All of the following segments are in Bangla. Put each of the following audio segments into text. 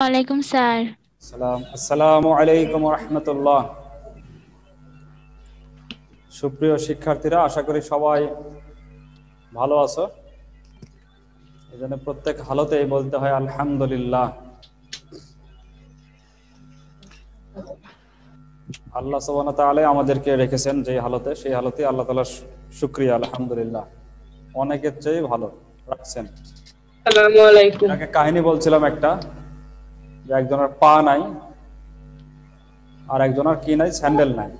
ওয়ালাইকুম স্যার। আসসালামু আলাইকুম ওয়া রাহমাতুল্লাহ। সুপ্রিয় শিক্ষার্থীরা, আশা করি সবাই ভালো আছো। এজন্য প্রত্যেক হালতেই বলতে হয় আলহামদুলিল্লাহ। আল্লাহ সুবহানাহু ওয়া তাআলা আমাদেরকে রেখেছেন যে হালতে, সেই হালতে আল্লাহ তাআলার শুকরিয়া, আলহামদুলিল্লাহ। অনেকের চেয়ে ভালো রাখছেন। আসসালামু আলাইকুম। আগে কাহিনী বলছিলাম একটা, যে একজনের পা নাই আর একজনের কি নাই, স্যান্ডেল নাই।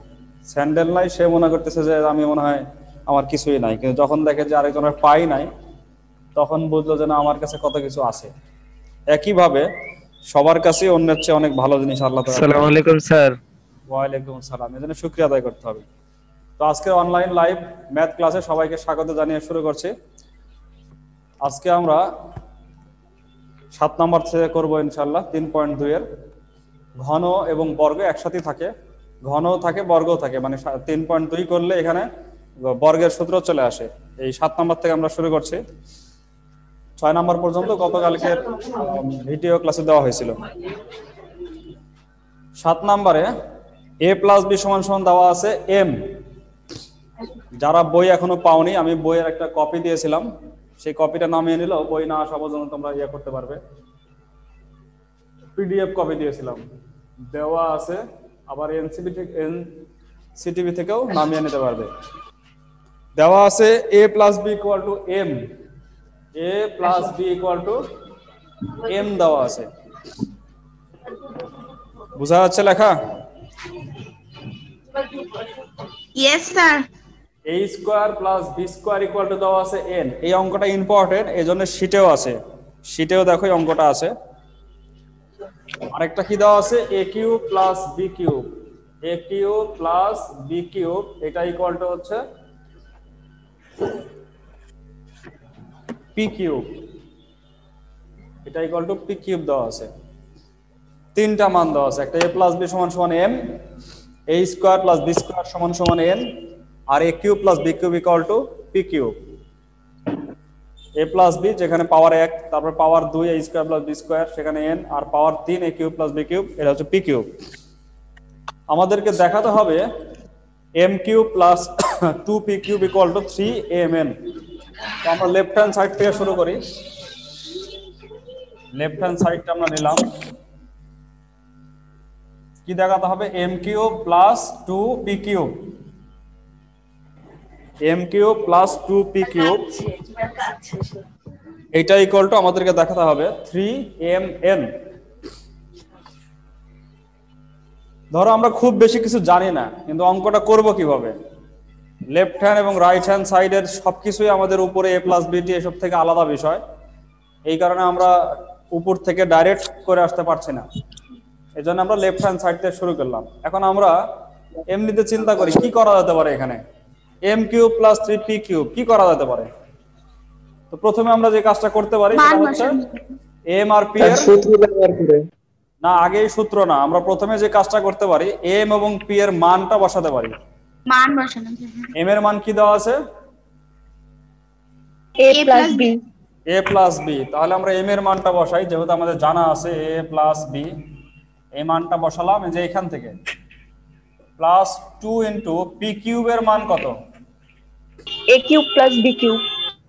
স্যান্ডেল নাই, সে মনে করতেছে যে আমি মনে হয় আমার কিছুই নাই, কিন্তু যখন দেখে যে আরেকজনের পাই নাই, তখন বুঝলো যে না, আমার কাছে কত কিছু আছে। একইভাবে সবার কাছে অন্যের চেয়ে অনেক ভালো জিনিস আল্লাহ তাআলা। আসসালামু আলাইকুম স্যার। ওয়ালাইকুম আসসালাম। এজন্য শুকরিয়া আদায় করতে হবে। তো আজকে অনলাইন লাইভ ম্যাথ ক্লাসে সবাইকে স্বাগত জানিয়ে শুরু করছি। আজকে আমরা 7 নম্বর থেকে করব ইনশাআল্লাহ 3.2 এর ঘন এবং বর্গ একসাথে থাকে, ঘনও থাকে বর্গও থাকে, মানে 3.2 করলে এখানে বর্গের সূত্র চলে আসে। এই 7 নম্বর থেকে আমরা শুরু করছি। 6 নম্বর পর্যন্ত গতকালকের ভিডিও ক্লাসে দেওয়া হয়েছিল। 7 নম্বরে a প্লাস b সমান সমান দেওয়া আছে m। যারা বই এখনো পাওনি, আমি বইয়ের একটা কপি দিয়েছিলাম, সেই কপিটা নামিয়ে নিলেও বই না আসা পর্যন্ত তোমরা করতে পারবে। পিডিএফ কপি দিয়েছিলাম, দেওয়া আছে, আবার এনসিটিভি থেকেও নামিয়ে নিতে পারবে। দেওয়া আছে a plus b equal to m, a plus b equal to m দেওয়া আছে। বুঝা যাচ্ছে লেখা? Yes sir. a square plus b square equal to দেওয়া আছে n। এই অঙ্কটা ইম্পর্টেন্ট, এজন্য শীটেও আছে, শীটেও দেখো এই অঙ্কটা আছে। আরেকটা কি দেওয়া আছে, a cube plus b cube, a cube plus b cube, এটা ইকুয়াল টু হচ্ছে p কিউব, এটা ইকুয়াল টু p কিউব দেওয়া আছে। তিনটা মান দেওয়া আছে, একটা a প্লাস b সমান সমান m, a square plus b square সমান সমান n, আর a cube plus b cube equal to p cube. a plus b যেখানে পাওয়ার 1, তারপর power 2 a square plus b square, সেখানে n, আর power 3 a cube plus b cube, এটা হচ্ছে p কিউব। আমাদেরকে দেখাতে হবে m cube plus 2p cube equal to 3mn। তো আমরা লেফট হ্যান্ড সাইড থেকে শুরু করি। লেফট হ্যান্ড সাইডটা আমরা নিলাম। কি দেখাতে হবে, m cube plus 2p cube, m cube plus 2p cube, এটা ইকুয়াল টু আমাদেরকে দেখাতে হবে 3mn। ধরো আমরা খুব বেশি কিছু জানি না, কিন্তু অঙ্কটা করব কিভাবে? লেফট হ্যান্ড এবং রাইট হ্যান্ড সাইডের সবকিছুই আমাদের উপরে a প্লাস বিটি এসব থেকে আলাদা বিষয়, এই কারণে আমরা উপর থেকে ডাইরেক্ট করে আসতে পারছি না, এই জন্য আমরা লেফট হ্যান্ড সাইড থেকে শুরু করলাম। এখন আমরা এমনিতে চিন্তা করি কি করা যেতে পারে এখানে, m cube plus 3p cube কি করা যেতে পারে? তো প্রথমে আমরা যে কাজটা করতে পারি সেটা হচ্ছে m আর p এর সূত্র ব্যবহার করে, না, আগে এই সূত্র না, আমরা প্রথমে যে কাজটা করতে পারি m এবং p এর মানটা বসাতে পারি। মান বসানো। m এর মান কি দেওয়া আছে? a plus b। a plus b, তাহলে আমরা m এর মানটা বসাই, যেহেতু আমাদের জানা আছে a প্লাস b। এই মানটা বসালাম যে এখান থেকে, প্লাস 2 ইন্টু p কিউবের মান কত? a cube plus b cube.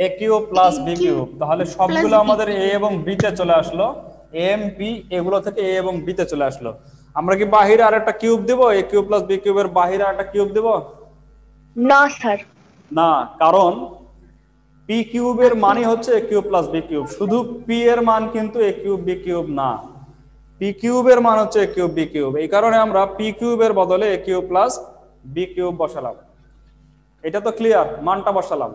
a cube plus b cube, তাহলে সবগুলো আমাদের a এবং b তে চলে আসলো, m p এগুলো থেকে a এবং b তে চলে আসলো। আমরা কি বাহিরে আরেকটা কিউব দেব? a কিউব প্লাস b কিউবের বাহিরে আরেকটা কিউব দেব? না স্যার, না, কারণ p কিউবের মানই হচ্ছে a cube plus b cube, শুধু p এর মান কিন্তু a কিউব b কিউব না, p কিউবের মান হচ্ছে a কিউব b কিউব। এই কারণে আমরা p কিউবের বদলে a cube plus b cube বসালাম। এটা তো ক্লিয়ার, মানটা বসালাম।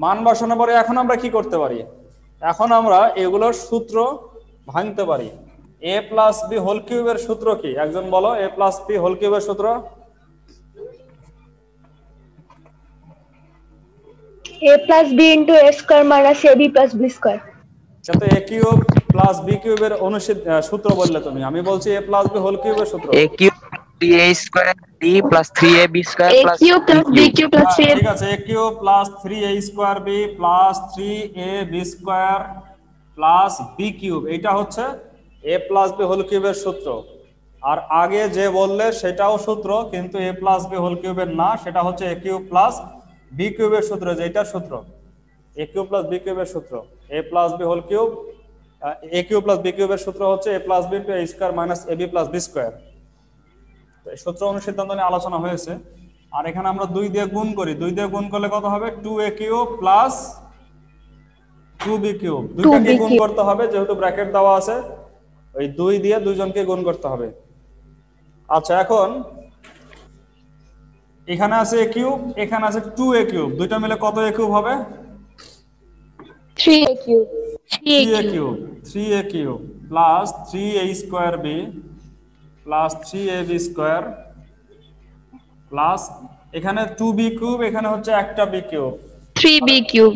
মান বসানোর পরে এখন আমরা কি করতে পারি? এখন আমরা এগুলোর সূত্র ভাঙতে পারি। a প্লাস b হোল কিউবের সূত্র কি? একজন বলো, a প্লাস b হোল কিউবের সূত্র? a plus b into a square minus ab plus b square. যাতে a কিউব প্লাস b কিউবের অনুচ্ছেদ সূত্র বললে তুমি, আমি বলছি a প্লাস b হোল কিউবের সূত্র। a cube 3a square b plus 3ab square a plus cube plus b cube plus 3a। ঠিক আছে, a cube plus 3a square b plus 3ab square plus b cube, এটা হচ্ছে a a plus b whole কিউবের সূত্র। আর আগে যে বললে সেটাও সূত্র, কিন্তু a প্লাস বি হোল কিউবের না, সেটা হচ্ছে a কিউব প্লাস বি কিউবের সূত্র, যেটার সূত্র a কিউব প্লাস বি কিউবের সূত্র। a plus b whole cube, a cube plus b কিউবের সূত্র হচ্ছে a plus b into a square minus ab plus b square. তো এই সূত্র অনুসিদ্ধান্ত নিয়ে আলোচনা হয়েছে। আর এখানে আমরা 2 দিয়ে গুণ করি, 2 দিয়ে গুণ করলে কত হবে? 2a cube plus 2b cube. দুইটাকে গুণ করতে হবে, যেহেতু ব্র্যাকেট দেওয়া আছে ওই 2 দিয়ে দুইজনকে গুণ করতে হবে। আচ্ছা, এখন এখানে আছে a কিউব, এখানে আছে 2a কিউব, দুইটা মিলে কত a কিউব হবে? 3a cube. 3a cube, 3a cube plus 3a square b plus 3ab square plus এখানে 2b কিউব, এখানে হচ্ছে একটা b cube, 3b cube.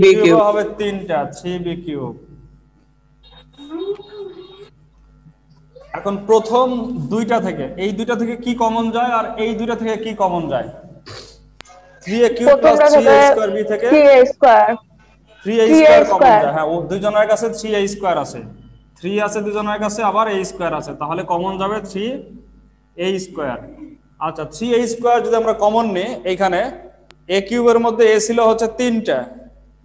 b cube হবে 3টা, 3b কিউব। এখন প্রথম দুইটা থেকে, এই দুইটা থেকে কি কমন যায় আর এই দুইটা থেকে কি কমন যায়? 3a cube plus 3a square b থেকে 3a square 3a square common যায়। হ্যাঁ, ও দুইজনের কাছে 3a স্কয়ার আছে, 3 আছে দুইজনের কাছে, আবার a স্কয়ার আছে, তাহলে কমন যাবে 3a স্কয়ার। আচ্ছা, 3a স্কয়ার যদি আমরা কমন নিই, এইখানে a কিউবের মধ্যে a ছিল হচ্ছে 3টা,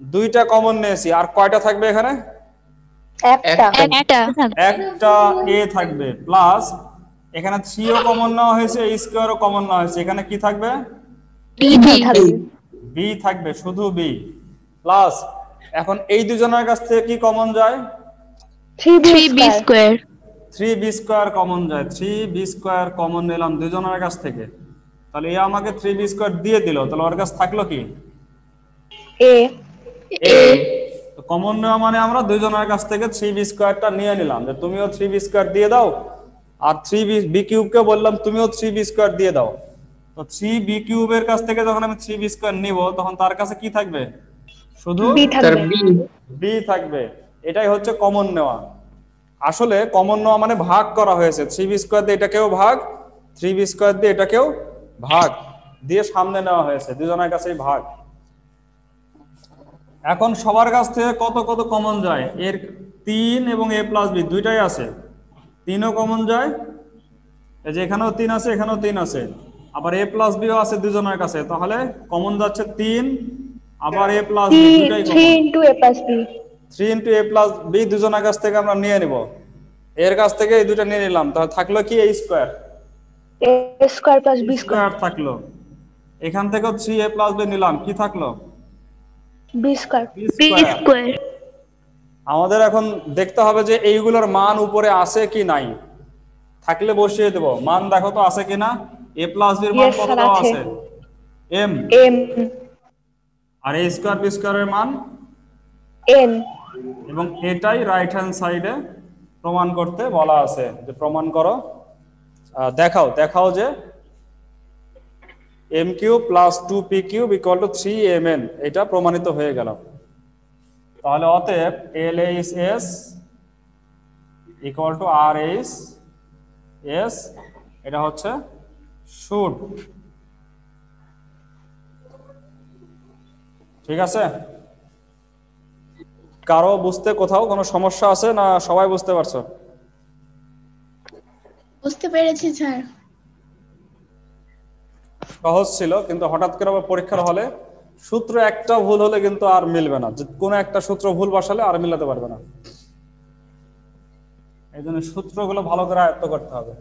দুইটা কমন নিয়েছি, আর কয়টা থাকবে এখানে? একটা একটা a থাকবে, প্লাস এখানে 3 ও কমন নেওয়া হয়েছে, a স্কয়ারও কমন নেওয়া হয়েছে, এখানে কি থাকবে? b থাকবে, শুধু b। প্লাস এখন এই দুজনের কাছ থেকে কি কমন যায়? 3b square 3b square common যায়, 3b স্কয়ার কমন নিলাম দুজনের কাছ থেকে, তাহলে এ আমাকে 3b স্কয়ার দিয়ে দিল, তাহলে ওর কাছে থাকলো কি? a তো কমন নেওয়া মানে আমরা দুইজনের কাছ থেকে 3b স্কয়ারটা নিয়ে নিলাম, যে তুমিও 3b স্কয়ার দিয়ে দাও, আর 3b কিউব কে বললাম তুমিও 3b স্কয়ার দিয়ে দাও। তো 3b কিউবের কাছ থেকে যখন আমি 3b স্কয়ার নিব, তখন তার কাছে কি থাকবে? শুধু b থাকবে। এটাই হচ্ছে কমন নেওয়া। আসলে কমন নেওয়া মানে ভাগ করা হয়েছে, 3b স্কয়ার দিয়ে এটাকেও ভাগ, 3b স্কয়ার দিয়ে এটাকেও ভাগ দিয়ে সামনে নেওয়া হয়েছে, দুজনের কাছেই ভাগ। এখন সবার কাছ থেকে কত কত কমন যায়? এর 3 এবং a প্লাস b দুইটাই আছে, 3ও কমন যায়, এই যে এখানেও 3 আছে, এখানেও 3 আছে, আবার a প্লাস b ও আছে দুজনের কাছে, তাহলে কমন যাচ্ছে 3, আবার a প্লাস b দুটাই common, 3 into a plus b 3 into a plus b দুজনের কাছ থেকে আমরা নিয়ে নিব, এর কাছ থেকে এই দুটো নিয়ে নিলাম, তাহলে থাকলো কি? a square plus b square থাকলো। এখান থেকেও 3a প্লাস b নিলাম, কি থাকলো? b square b square. আমাদের এখন দেখতে হবে যে এইগুলোর মান উপরে আছে কি নাই, থাকলে বসিয়ে দেব। মান দেখো তো আছে কিনা। a প্লাস b এর মান কত দেওয়া আছে? m। আর a স্কয়ার b স্কয়ারের মান n, এবং এটাই রাইট হ্যান্ড সাইডে প্রমাণ করতে বলা আছে, যে প্রমাণ করো, দেখাও যে m cube plus 2p cube equal to 3mn, এটা প্রমাণিত হয়ে গেল। তাহলে অতএব LHS ইকুয়াল টু RHS, এটা হচ্ছে শুড। ঠিক আছে? কারো বুঝতে কোথাও কোনো সমস্যা আছে না? সবাই বুঝতে পারছো? বুঝতে পেরেছি স্যার। সহজ ছিল, কিন্তু হঠাৎ করে আবার পরীক্ষার হলে সূত্র একটা ভুল হলে কিন্তু আর মিলবে না, কোনো একটা সূত্র ভুল বসালে আর মিলাতে পারবে না। এই জন্য সূত্রগুলো ভালো করে আয়ত্ত করতে হবে।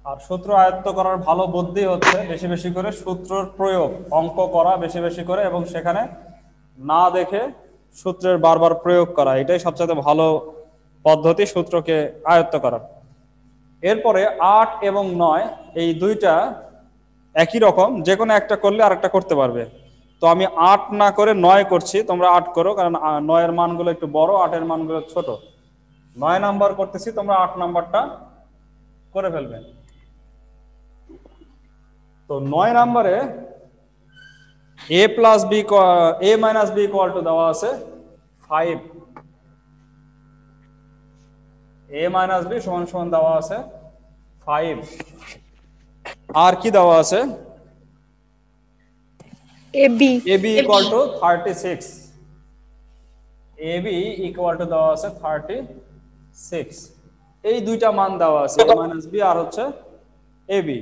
আর সূত্র আয়ত্ত করার ভালো বুদ্ধি হচ্ছে বেশি বেশি করে সূত্রের প্রয়োগ, অঙ্ক করা বেশি বেশি করে, এবং সেখানে না দেখে সূত্রের বারবার প্রয়োগ করা, এটাই সবচেয়ে ভালো পদ্ধতি সূত্রকে আয়ত্ত করার। এরপরে 8 এবং 9 এই দুইটা একই রকম, যে কোনো একটা করলে আরেকটা করতে পারবে। তো আমি 8 না করে 9 করছি, তোমরা 8 করো, কারণ 9 এর মানগুলো একটু বড়, 8 এর মানগুলো ছোট। 9 নাম্বার করতেছি, তোমরা 8 নাম্বারটা করে ফেলবে। তো 9 নম্বরে a plus b a minus b equal to দেওয়া আছে 5, a মাইনাস b সমান সমান দেওয়া আছে 5। আর কি দেওয়া আছে? ab equal to 36, ab equal to দেওয়া আছে 36। এই দুইটা মান দেওয়া আছে a মাইনাস বি আর হচ্ছে এ বি।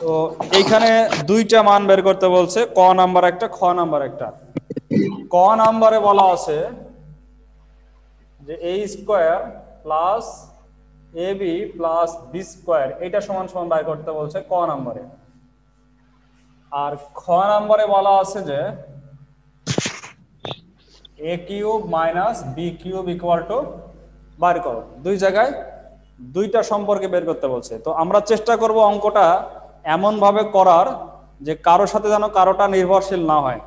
তো এইখানে দুইটা মান বের করতে বলছে, ক নাম্বার একটা, খ নাম্বার একটা। ক নাম্বারে বলা আছে যে a square plus a b plus b square এটা সমান সমান বের করতে বলছে ক নাম্বারে। আর খ নাম্বারে বলা আছে যে a cube minus b cube equal to বার করো। দুই জায়গায় দুইটা সম্পর্কে বের করতে বলছে। তো আমরা চেষ্টা করব অঙ্কটা এমন ভাবে করার যে কারোর সাথে যেন কারোটা নির্ভরশীল না হয়,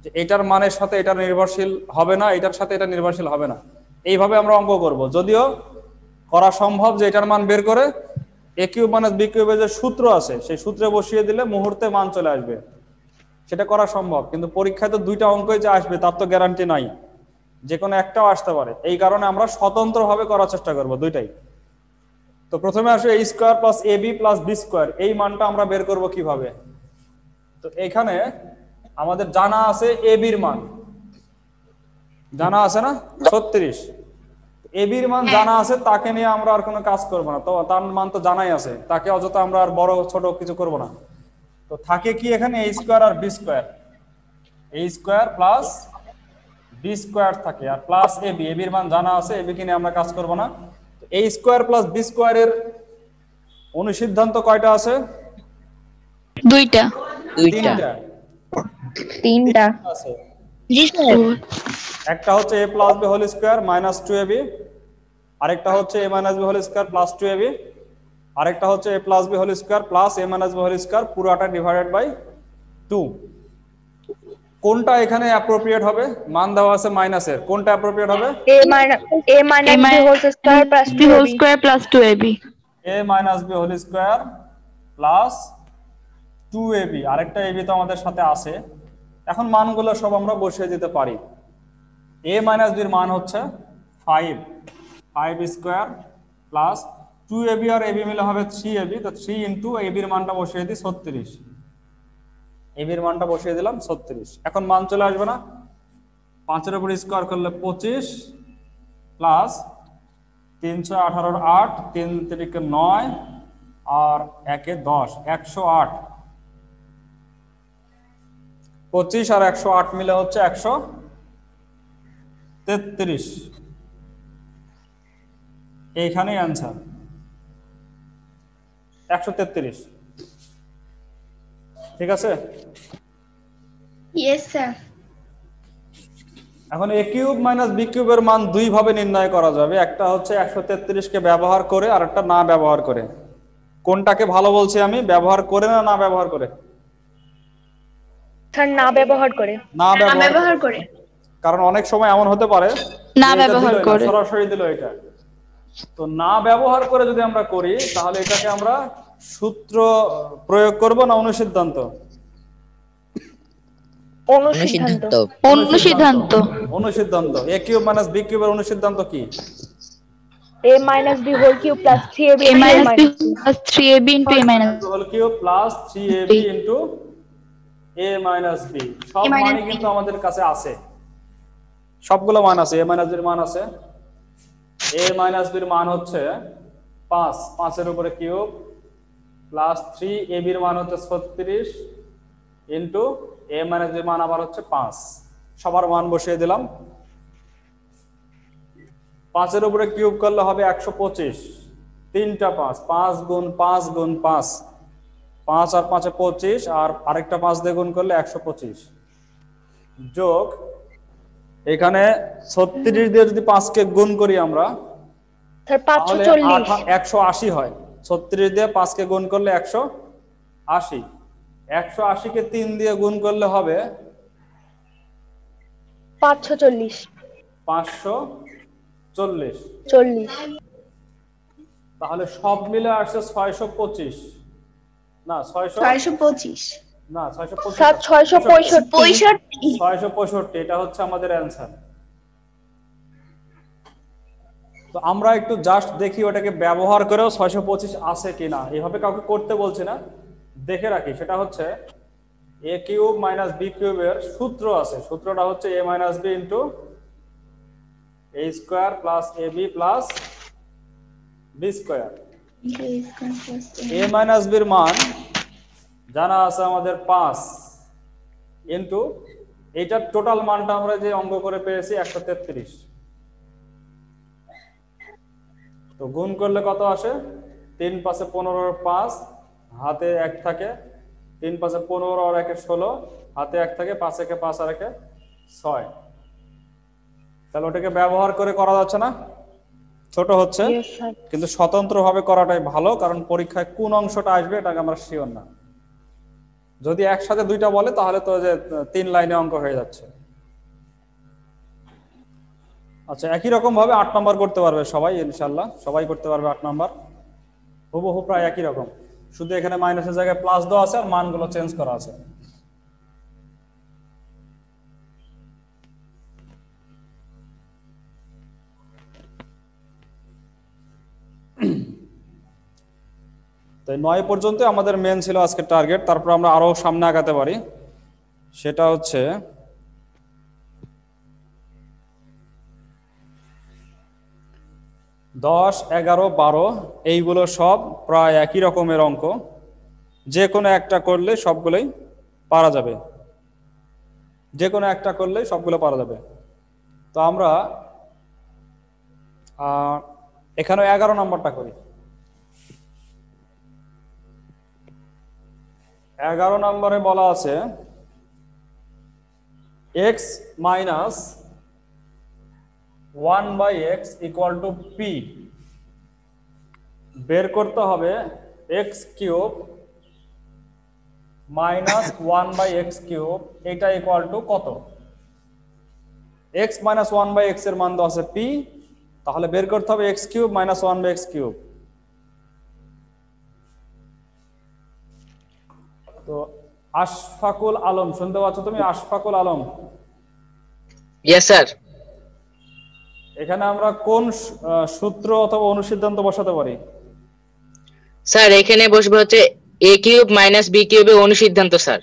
যে এটার মানের সাথে এটা নির্ভরশীল হবে না, এটার সাথে এটা নির্ভরশীল হবে না, এইভাবে আমরা অঙ্ক করব। যদিও করা সম্ভব যে এটার মান বের করে এ কিউব মাইনাস বি কিউবের যে সূত্র আছে সেই সূত্রে বসিয়ে দিলে মুহূর্তে মান চলে আসবে, সেটা করা সম্ভব। কিন্তু পরীক্ষায় তো দুইটা অঙ্কই যে আসবে তার তো গ্যারান্টি নাই, যে কোনো একটাও আসতে পারে। এই কারণে আমরা স্বতন্ত্রভাবে করার চেষ্টা করব দুইটাই। তো প্রথমে আসবে a square plus a b plus b square, এই মানটা আমরা বের করব কিভাবে। তো এখানে আমাদের জানা আছে এ বির মান, জানা আছে না 36। এ বির মান জানা আছে, তাকে নিয়ে আমরা আর কোনো কাজ করব না, তো তার মান তো জানাই আছে, তাকে অযথা আমরা আর বড় ছোট কিছু করব না। তো থাকে কি এখানে a স্কয়ার আর b square, a square plus b square থাকে, আর প্লাস এ বি, এ বির মান জানা আছে, এ বি কে নিয়ে আমরা কাজ করব না। a স্কয়ার প্লাস বি স্কয়ারের অনুসিদ্ধান্ত কয়টা আছে? দুইটা। তিনটা আছে। জি স্যার। একটা হচ্ছে a plus b whole square minus 2ab, আরেকটা হচ্ছে a minus b whole square plus 2ab, আরেকটা হচ্ছে a plus b whole square plus a minus b whole square পুরোটা ডিভাইডেড বাই 2। কোনটা এখানে অ্যাপ্রোপ্রিয়েট হবে? মান দেওয়া আছে মাইনাসের, কোনটা অ্যাপ্রোপ্রিয়েট হবে? a minus b whole square plus b whole 2ab square plus 2ab। a minus b whole square plus 2ab, আরেকটা ab তো আমাদের সাথে আছে। এখন মানগুলো সব আমরা বসিয়ে দিতে পারি। a মাইনাস বির মান হচ্ছে 5 স্কয়ার প্লাস 2ab আর ab মিলে হবে 3ab, তো 3 ইনটু ab এর মানটা বসিয়ে দিই 36, ab এর মানটা বসিয়ে দিলাম 36। এখন মান চলে আসবে না, 5 এর উপর স্কয়ার করলে 25 প্লাস 318 এর 8, 3 3 9 আর 1 10, 108। 25 আর 108 মিলে হচ্ছে 133। এইখানেই অ্যান্সার 133। ঠিক আছে। Yes sir. এখন a কিউব মাইনাস b কিউবের মান দুই ভাবে নির্ণয় করা যাবে, একটা হচ্ছে 133 কে ব্যবহার করে আর একটা না ব্যবহার করে। কোনটাকে ভালো বলছি আমি, ব্যবহার করে না ব্যবহার করে? স্যার না ব্যবহার করে। না ব্যবহার করে। কারণ অনেক সময় এমন হতে পারে না ব্যবহার করে সরাসরি দিল এটা। তো না ব্যবহার করে যদি আমরা করি তাহলে এটাকে আমরা সূত্র প্রয়োগ করব না অনুসিদ্ধান্ত? অনুসিদ্ধান্ত। অনুসিদ্ধান্ত। a কিউব মাইনাস b কিউবের অনুসিদ্ধান্ত কি? a minus b whole cube plus 3ab a minus b plus 3ab into a minus whole cube plus 3ab into a minus b। সব মানে কিন্তু আমাদের কাছে আছে, সবগুলো মান আছে। a minus b এর মান আছে, a minus b এর মান হচ্ছে 5, 5 এর উপরে কিউব প্লাস 3ab এর মান হচ্ছে 36 ইনটু a minus b এর মান আবার হচ্ছে 5। সবার মান বসিয়ে দিলাম। 5 এর উপরে কিউব করলে হবে 125, তিনটা 5, 5 গুণ 5 গুণ 5, 5 আর 5 এ 25, আর আরেকটা 5 দিয়ে গুণ করলে 125, যোগ এখানে 36 দিয়ে যদি 5 কে গুণ করি আমরা স্যার 540 180 হয়। 36 দিয়ে 5 কে গুণ করলে 180, 180 কে 3 দিয়ে গুণ করলে হবে 540 540। তাহলে সব মিলে আসছে 625, না 625 না 665, স্যার 665 665। এটা হচ্ছে আমাদের অ্যানসার। তো আমরা একটু জাস্ট দেখি ওটাকে ব্যবহার করেও 625 আছে কিনা, এইভাবে কাউকে করতে বলছি না, দেখে রাখি। সেটা হচ্ছে a কিউব মাইনাস b কিউবের সূত্র আছে, সূত্রটা হচ্ছে a minus b into a square plus ab plus b square. A square plus a minus বির মান জানা আছে আমাদের 5 ইনটু এইটার টোটাল মানটা আমরা যে অঙ্ক করে পেয়েছি 133। তো গুণ করলে কত আসে? 3 5 15 5 হাতে 1 থাকে, 3 5 15 আর 1 16 হাতে 1 থাকে, 5 1 5 আর 1 6। তাহলে ওটাকে ব্যবহার করে করা যাচ্ছে না? ছোট হচ্ছে, Yes, sir. কিন্তু স্বতন্ত্রভাবে করাটাই ভালো, কারণ পরীক্ষায় কোন অংশটা আসবে এটাকে আমরা শিওর না। যদি একসাথে দুইটা বলে তাহলে তো যে 3 লাইনে অঙ্ক হয়ে যাচ্ছে। আচ্ছা, একই রকম ভাবে 8 নাম্বার করতে পারবে সবাই, ইনশাআল্লাহ সবাই করতে পারবে 8 নাম্বার। হুবহু প্রায় একই রকম, শুধু এখানে মাইনাসের জায়গায় প্লাস দেওয়া আছে আর মানগুলো চেঞ্জ করা আছে। তো 9 পর্যন্ত আমাদের মেন ছিল আজকের টার্গেট। তারপর আমরা আরো সামনে আগাতে পারি, সেটা হচ্ছে 10 11 12 এইগুলো সব প্রায় একই রকমের অঙ্ক, যে কোনো একটা করলে সবগুলোই পারা যাবে, যে কোনো একটা করলে সবগুলো পারা যাবে। তো আমরা এখানে 11 নম্বরটা করি। 11 নম্বরে বলা আছে x minus 1/x equal to p। বের করতে হবে x cube minus 1/x cube, এটা ইকুয়াল টু কত? x মাইনাস 1/x এর মান দেওয়া আছে p, তাহলে বের করতে হবে x cube minus 1/x cube. তো আশফাকুল আলম, শুনতে পাচ্ছ তুমি? Ashfaqul Alam, yes sir. এখানে আমরা কোন সূত্র অথবা অনুসিদ্ধান্ত বসাতে পারি? স্যার এখানে বসবে হচ্ছে a কিউব মাইনাস b কিউবের অনুসিদ্ধান্ত sir.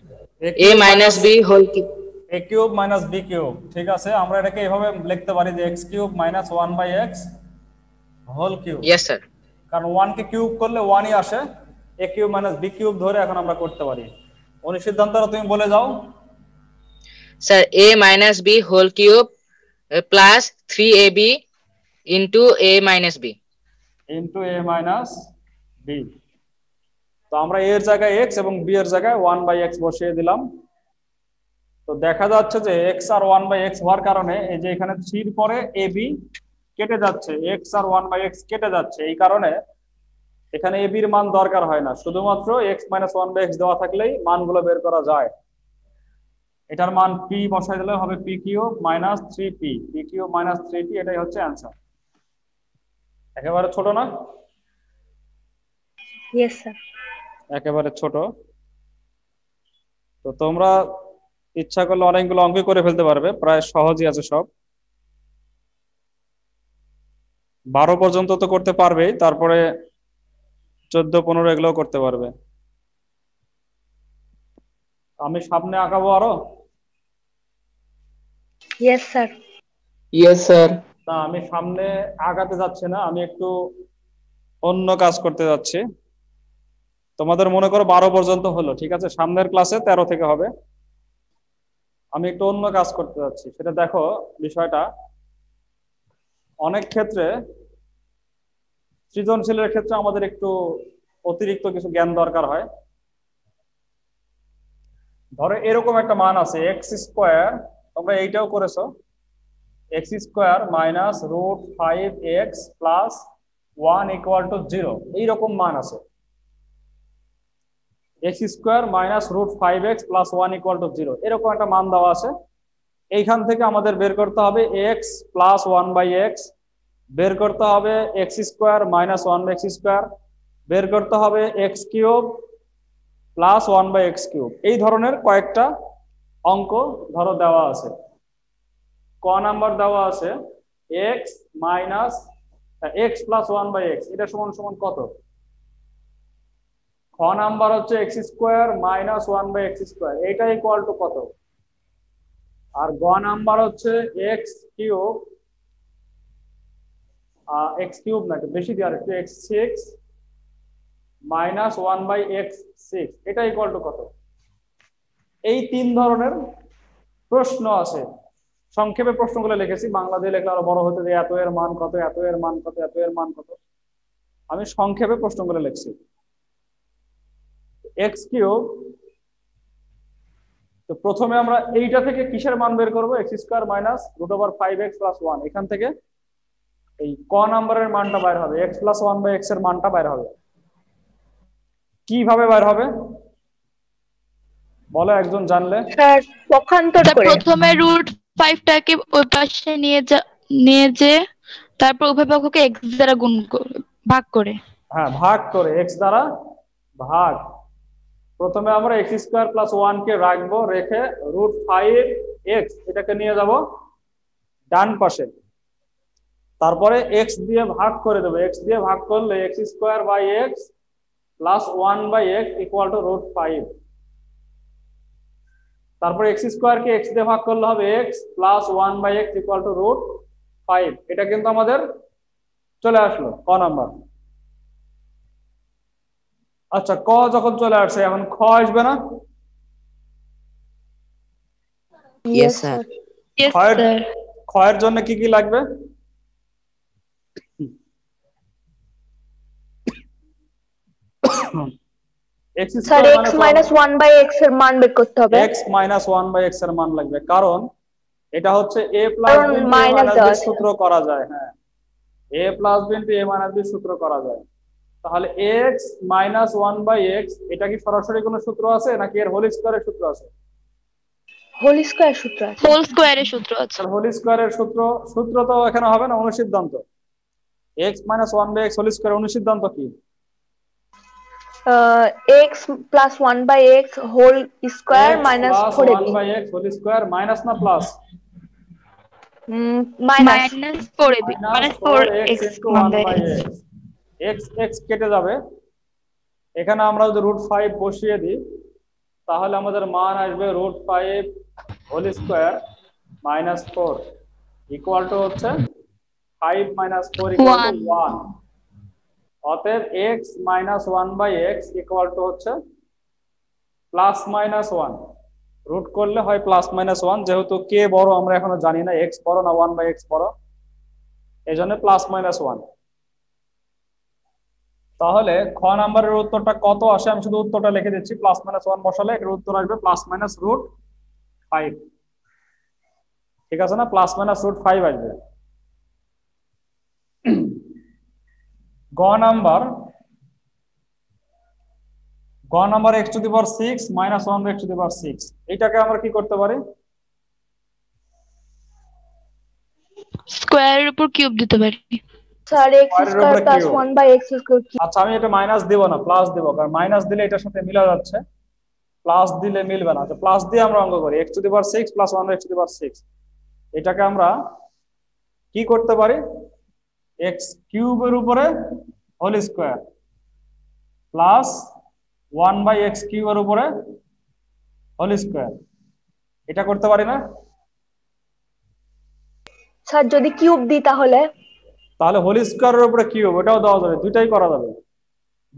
a minus b whole cube, a cube minus b cube. ঠিক আছে, আমরা এটাকে এইভাবে লিখতে পারি যে x cube minus 1/x whole cube. Yes sir. কারণ 1 কে কিউব করলে 1ই আসে, a cube minus b cube ধরে এখন আমরা করতে পারি। অনুসিদ্ধান্তটা তুমি বলে যাও। Sir a minus b whole cube plus 3ab into a minus b into a minus b। তো আমরা a এর জায়গায় x এবং b এর জায়গায় 1/x বসিয়ে দিলাম। তো দেখা যাচ্ছে যে x আর 1/x হওয়ার কারণে এই যে এখানে 3 এর পরে ab কেটে যাচ্ছে, x আর 1/x কেটে যাচ্ছে, এই কারণে এখানে ab এর মান দরকার হয় না, শুধুমাত্র x মাইনাস 1/x দেওয়া থাকলেই মানগুলো বের করা যায়। এটার মান p বসাই দিলে হবে p cube minus 3p, p cube minus 3p, এটাই হচ্ছে অ্যান্সার। একেবারে ছোট না? Yes, sir. একেবারে ছোট। তো তোমরা ইচ্ছা করলে অনেকগুলো অঙ্ক করে ফেলতে পারবে, প্রায় সহজই আছে সব। 12 পর্যন্ত তো করতে পারবেই, তারপরে 14 15 এগুলোও করতে পারবে। আমি সামনে আঁকাবো আরো। Yes, sir. Yes sir. না, আমি সামনে আগাতে যাচ্ছি না, আমি একটু অন্য কাজ করতে যাচ্ছি। তোমাদের মনে করো 12 পর্যন্ত হলো, ঠিক আছে, সামনের ক্লাসে 13 থেকে হবে। আমি একটু অন্য কাজ করতে যাচ্ছি, সেটা দেখো। বিষয়টা অনেক ক্ষেত্রে সৃজনশীলের ক্ষেত্রে আমাদের একটু অতিরিক্ত কিছু জ্ঞান দরকার হয়। ধরো এরকম একটা মান আছে এক্স স্কোয়ার, তোমরা এইটাও করেছো, x square minus root 5x plus 1 equal to 0, এইরকম মান আছে। X square minus root 5x plus 1 equal to 0, এরকম একটা মান দেওয়া আছে। এইখান থেকে আমাদের বের করতে হবে x প্লাস 1/x, বের করতে হবে x square minus 1/x square, বের করতে হবে x cube plus 1/x cube. এই ধরনের কয়েকটা অঙ্ক ধরো দেওয়া আছে। ক নাম্বার দেওয়া আছে x minus x plus 1/x, এটা সমান সমান কত? খ নাম্বার হচ্ছে x square minus 1/x square, এটা ইকুয়াল টু কত? আর গ নাম্বার হচ্ছে এক্স কিউব এক্স কিউব না, একটু বেশি দিয়ে, আর একটু x6 মাইনাস 1/x6 এটা ইকুয়াল টু কত? এই তিন ধরনের প্রশ্ন আছে। সংক্ষেপে প্রশ্নগুলো লিখেছি, বাংলা দিয়ে লিখলে আরো বড় হতে, যে এত এর মান কত, এত এর মান কত, এত এর মান কত। আমি সংক্ষেপে প্রশ্নগুলো লিখছি। এক্স কিউব, তো প্রথমে আমরা এইটা থেকে কিসের মান বের করবো? X square minus √5x + 1। এখান থেকে এই ক নাম্বারের মানটা বাইর হবে, x + 1/x এর মানটা বাইর হবে। কিভাবে বাইর হবে বলো একজন জানলে? স্যার পক্ষান্তর করে। প্রথমে √5টাকে ওই পাশে নিয়ে যে তারপর উভয় পক্ষকে x দ্বারা ভাগ করে। হ্যাঁ, ভাগ করে, x দ্বারা ভাগ। প্রথমে আমরা x² + 1 কে রাখবো, রেখে √5x এটাকে নিয়ে যাব ডান পাশে। তারপরে x দিয়ে ভাগ করে দেবো, x দিয়ে ভাগ করলে x²/x + 1/x = √5। তারপরে x² কে x দিয়ে ভাগ করলে হবে x + 1/x = √5। এটা কিন্তু আমাদের চলে আসলো ক নাম্বার। আচ্ছা, ক যখন চলে আসছে, এখন খ আসবে না? Yes, sir. Yes, ক্ষয়ের sir. ক্ষয়ের জন্য কি কি লাগবে? স্যার x - 1/x এর মান বের করতে হবে। x - 1/x এর মান লাগবে, কারণ এটা হচ্ছে a + b কারণ * a minus - b দেওয়া আছে। সূত্র করা যায়। হ্যাঁ, a + b * a - b সূত্র করা যায়। তাহলে x - 1/x এটা কি সরাসরি কোনো সূত্র আছে নাকি এর হোল স্কয়ারের সূত্র আছে? হোল স্কয়ার সূত্র আছে। হোল স্কয়ারের সূত্র আছে। হোল স্কয়ারের সূত্র তো এখানে হবে না, অনুসিদ্ধান্ত। x - 1/x হোল স্কয়ার অনুসিদ্ধান্ত কি? x + 1/x whole square minus 4ab। 1/x whole square minus না plus? Minus -4ab -4x -4x * 1/x। x x কেটে যাবে, এখানে আমরা যদি √5 বসিয়ে দিই তাহলে আমাদের মান আসবে √5 whole square minus 4 equal to হচ্ছে 5 - 4 = 1। অতএব x - 1/x ইকুয়াল টু হচ্ছে +-1। রুট করলে হয় +-1, যেহেতু k বড় আমরা এখনো জানি না x বড় না 1/x বড়, এইজন্য +-1। তাহলে খ নাম্বারের উত্তরটা কত আসে? আমি শুধু উত্তরটা লিখে দিচ্ছি, +-1 বসালে এর উত্তর আসবে +-√5। ঠিক আছে না? +-√5 আসবে। গ নাম্বার x⁶ - 1/x⁶, এটাকে আমরা কি করতে পারি? স্কয়ারের উপর কিউব দিতে পারি। স্যার x² + 1/x = আচ্ছা, আমি এটা মাইনাস দিব না, প্লাস দিব, কারণ মাইনাস দিলে এটার সাথে মিলা যাচ্ছে, প্লাস দিলে মিলবে না। আচ্ছা, প্লাস দিয়ে আমরা অঙ্ক করি। x⁶ + 1/x⁶, এটাকে আমরা কি করতে পারি? x³ এর উপরে হোল স্কয়ার প্লাস 1/x³ এর উপরে হোল স্কয়ার, এটা করতে পারি না? স্যার যদি কিউব দিই তাহলে হোল স্কয়ারের উপরে কিউব, ওটাও দেওয়া যাবে, দুইটাই করা যাবে।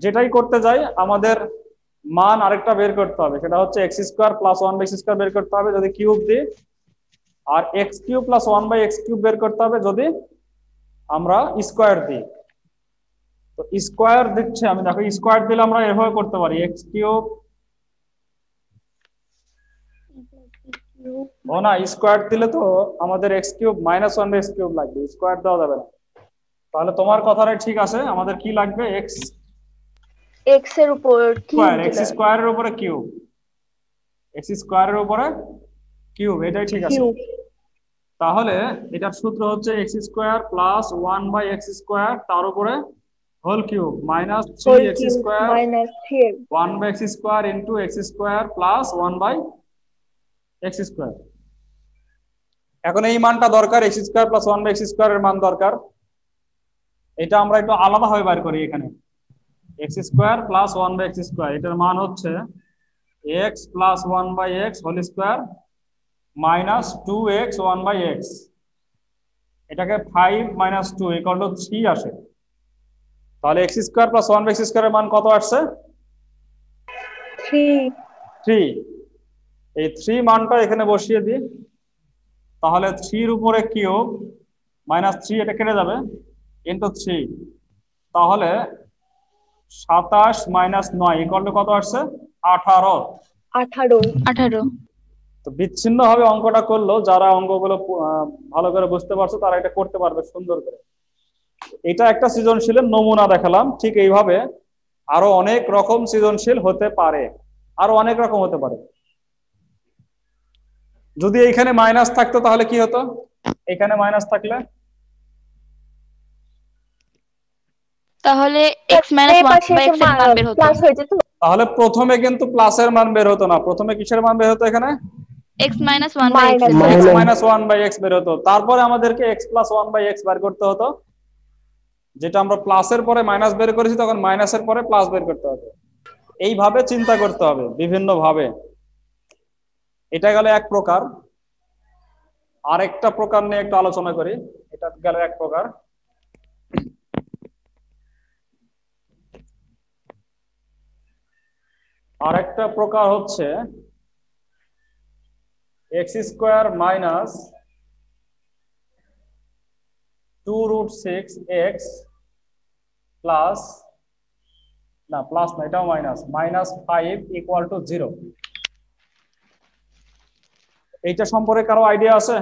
যেটাই করতে যাই আমাদের মান আরেকটা বের করতে হবে, সেটা হচ্ছে x² + 1/x² বের করতে হবে যদি কিউব দিই, আর x³ + 1/x³ বের করতে হবে যদি আমরা স্কয়ার দিই। তো স্কয়ার দিচ্ছে, আমি দেখো স্কয়ার দিলে আমরা এভাবে করতে পারি, x³ ও না, স্কয়ার দিলে তো আমাদের x³ - 1/x³ লাগবে, স্কয়ার দেওয়া যাবে না। তাহলে তোমার কথাটাই ঠিক আছে, আমাদের কি লাগবে? x এর উপর কিউব x স্কয়ারের উপরে কিউব, x স্কয়ারের উপরে কিউব, এটাই ঠিক আছে। তাহলে এটার সূত্র হচ্ছে x² + 1/x², তার উপরে whole cube minus 3x² 1/x² into x² + 1/x²। এখন এই মানটা দরকার, x² + 1/x² এর মান দরকার। এটা আমরা একটু আলাদাভাবে বের করি। এখানে x² + 1/x², এটার মান হচ্ছে x + 1/x² - 2x 1/x। এটাকে 5 - 2 = 3 আসে। তাহলে x² + 1/x² এর মান কত আসছে? 3 3। এই 3 মানটা এখানে বসিয়ে দিই, তাহলে 3 এর উপরে কিউব -3 এটা কেটে যাবে ইনটু 3, তাহলে 27 - 9 = কত আসছে? 18। 18 তো বিচ্ছিন্ন ভাবে অঙ্কটা করলো, যারা অঙ্কগুলো ভালো করে বুঝতে পারছো তারা এটা করতে পারবে সুন্দর করে। এটা একটা সৃজনশীলের নমুনা দেখালাম। ঠিক এইভাবে আরো অনেক রকম সৃজনশীল হতে পারে, আরো অনেক রকম হতে পারে। যদি এইখানে মাইনাস থাকতো তাহলে কি হতো? এখানে মাইনাস থাকলে তাহলে x এই পাশে 1/x এর মান বের হতো। প্লাস হয়ে যেত। তাহলে প্রথমে কিন্তু প্লাসের মান বের হতো না, প্রথমে কিসের মান বের হতো? এখানে x - 1/x এর মান। x - 1/x বের হতো। তারপরে আমাদেরকে x + 1/x বের করতে হতো, যেটা আমরা প্লাসের পরে মাইনাস বের করেছি, তখন মাইনাসের পরে প্লাস বের করতে হবে। এইভাবে চিন্তা করতে হবে বিভিন্ন ভাবে। এটা গেল এক প্রকার। আরেকটা প্রকার নিয়ে একটু আলোচনা করি। এটা গেল এক প্রকার। আরেকটা প্রকার হচ্ছে x² - 2√6x প্লাস, না প্লাস না, এটাও মাইনাস, -5 = 0। এইটা সম্পর্কে কারো আইডিয়া আছে?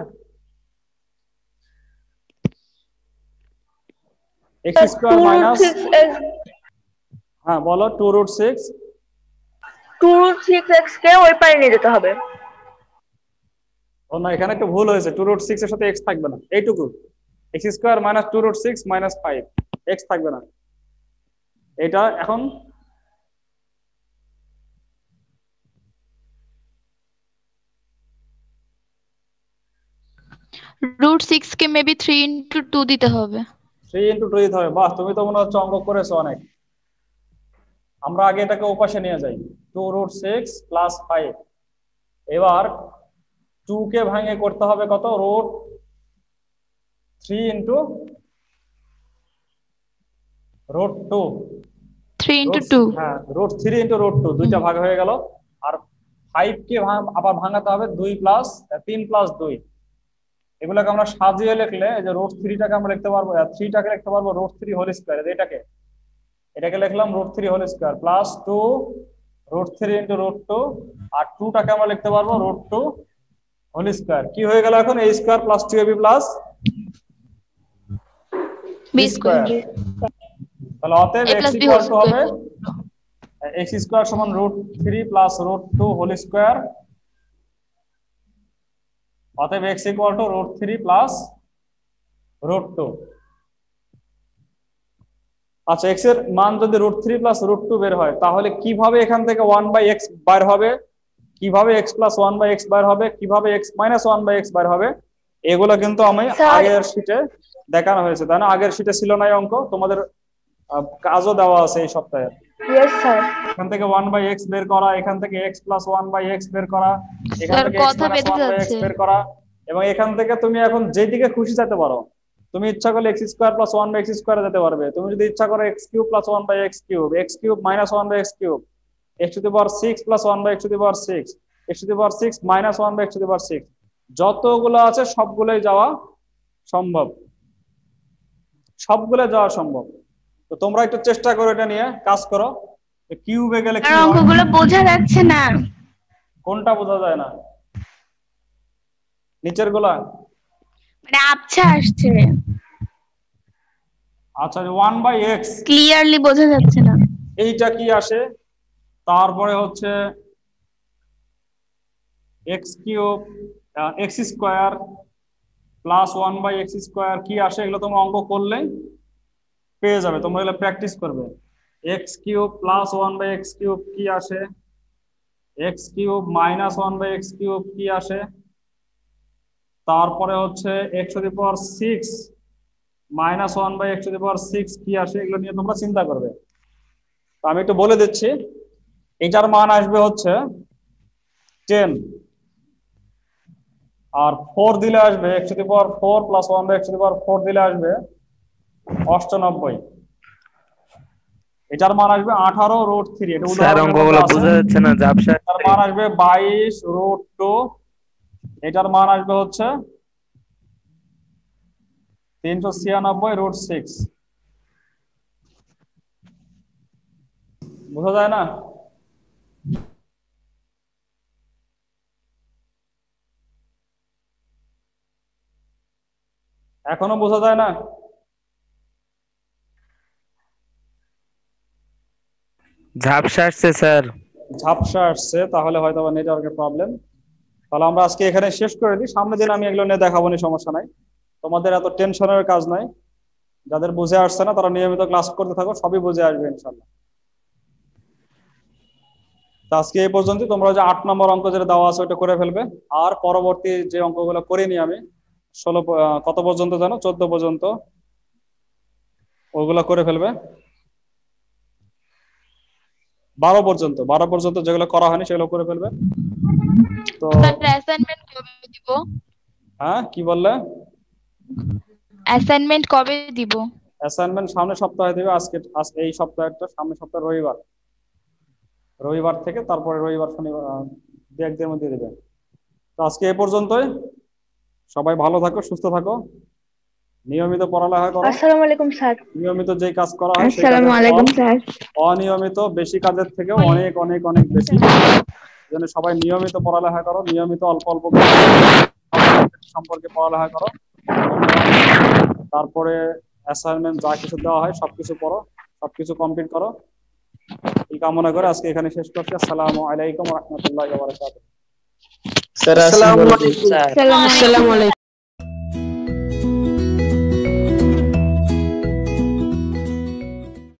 x² মাইনাস, 2√6x হ্যাঁ বলো, 2√6 2√6x কে ওই পারে নিয়ে যেতে হবে। ও না, এখানে একটু ভুল হয়েছে, 2√6 এর সাথে x থাকবে না, এইটুকু। x² - 2√6 - 5, x থাকবে না। এটা এখন √6 কে মেবি 3 × 2 দিতে হবে। 3 × 2 দিতে হবে। বাহ, তুমি তো মনে হচ্ছে অঙ্ক করেছো অনেক। আমরা আগে এটাকে ওপাশে নিয়ে যাই, 2√6 + 5। এবার 2 কে ভাঙে করতে হবে কত? √3 × √2। 3 × 2। হ্যাঁ, √3 × √2, দুইটা ভাগ হয়ে গেল। আর 5 কে আবার ভাঙাতে হবে 3 + 2। এগুলোকে আমরা সাজিয়ে লিখলে, এই যে √3টাকে আমরা লিখতে পারবো, 3টাকে লিখতে পারবো √3² এটাকে লিখলাম √3² প্লাস 2 √3 × √2, আর 2টাকে আমরা লিখতে পারবো √2²। কি হয়ে গেল এখন? a² + 2ab + b b²। Square. তাহলে অতএব a x + b = হোল হবে স্কয়ার। x² = √3 + √2²। অতএব x = √3 + √2। আচ্ছা, x এর মান যদি √3 + √2 বের হয়, তাহলে কিভাবে এখান থেকে 1/x বের হবে, কিভাবে x + 1/x বের হবে, কিভাবে x - 1/x বের হবে, এগুলো কিন্তু আমি স্যার আগের শীটে দেখানো হয়েছে, তাই না? আগের শীটে ছিল না এই অঙ্ক? তোমাদের কাজও দেওয়া আছে এই সপ্তাহে। Yes sir. এখান থেকে 1/x বের করা, এখান থেকে x + 1/x বের করা, এখান স্যার থেকে x কথা - বেঁধে 1/x যাচ্ছে। বের করা, এবং এখান থেকে তুমি এখন যেদিকে খুশি যেতে পারো। তুমি ইচ্ছা করলে x² + 1/x² যেতে পারবে। তুমি যদি ইচ্ছা করো x³ + 1/x³, x³ - 1/x³, x⁶ + 1/x6, x⁶ - 1/x6, যতগুলো আছে সবগুলোই যাওয়া সম্ভব, সবগুলো যাওয়া সম্ভব। তো তোমরা একটু চেষ্টা করো, এটা নিয়ে কাজ করো। কিউবে গেলে আর কি হয়? অঙ্কগুলো বোঝা যাচ্ছে না। কোনটা বোঝা যায় না? নিচের গুলা? মানে আবছা আসছে, আচ্ছা, 1/x ক্লিয়ারলি বোঝা যাচ্ছে না। এইটা কি আসে? তারপরে হচ্ছে x³ x² + 1/x² কি আসে? এগুলো তোমরা অঙ্ক করলে পেয়ে যাবে, তোমরা এগুলো প্র্যাকটিস করবে। x³ + 1/x³ কি আসে? x³ - 1/x³ কি আসে? তারপরে হচ্ছে x⁶ - 1/x6 কি আসে? এগুলো নিয়ে তোমরা চিন্তা করবে। তো আমি একটু বলে দিচ্ছি। এটার মান আসবে হচ্ছে 10। আর 4 দিলে আসবে x to the power 4 plus 1 by x to the power 4 দিলে আসবে 98। এটার মান আসবে 18 রুট 3। এটা স্যার অঙ্কগুলো বোঝা যাচ্ছে না, ঝাপসা। এটার মান আসবে 22 রুট 2। এটার মান আসবে হচ্ছে 396 রুট 6। বোঝা যায় না? এখনো বোঝা যায় না? ঝাপসা আসছে স্যার। ঝাপসা আসছে, তাহলে হয়তো নেটওয়ার্কের প্রবলেম। তাহলে আমরা আজকে এখানে শেষ করে দিই, সামনের দিন আমি এগুলো নিয়ে দেখাবো না, সমস্যা নাই। তোমাদের এত টেনশনের কাজ নাই। যাদের বুঝে আসছে না তারা নিয়মিত ক্লাস করতে থাকো, সবই বুঝে আসবে ইনশাআল্লাহ। তো আজকে এই পর্যন্ত। তোমরা যে 8 নম্বর অঙ্ক যেটা দেওয়া আছে ওটা করে ফেলবে। আর পরবর্তী যে অঙ্কগুলো করিনি আমি 16 কত পর্যন্ত জানো, 14 পর্যন্ত, ওগুলো করে ফেলবে। 12 পর্যন্ত যেগুলো করা হয়নি সেগুলো করে ফেলবে। তো অ্যাসাইনমেন্ট কবে দিব? হ্যাঁ, কি বললে? অ্যাসাইনমেন্ট কবে দিব? অ্যাসাইনমেন্ট সামনের সপ্তাহে দেবে। আজকে এই সপ্তাহেরটা, সামনের সপ্তাহ রবিবার থেকে, তারপরে রবিবার শনিবার, 2-1 দিনের মধ্যে দেবে। তো আজকে এই পর্যন্তই। সবাই ভালো থাকো, সুস্থ থাকো, নিয়মিত পড়ালেখা করো। আসসালামু আলাইকুম স্যার। নিয়মিত যে কাজ করা হয় সেই আসসালামু আলাইকুম স্যার। অনিয়মিত বেশি কাজের থেকে অনেক অনেক অনেক বেশি। যেন সবাই নিয়মিত পড়ালেখা করো, নিয়মিত অল্প অল্প সম্পর্কে পড়ালেখা করো। তারপরে অ্যাসাইনমেন্ট যা কিছু দেওয়া হয় সবকিছু পড়ো, সবকিছু কমপ্লিট করো। এই কামনা করে আজকে এখানে শেষ করছি। আসসালামু আলাইকুম ওয়া রাহমাতুল্লাহি ওয়া বারাকাতুহু। স্যার আসসালামু আলাইকুম। আসসালামু আলাইকুম।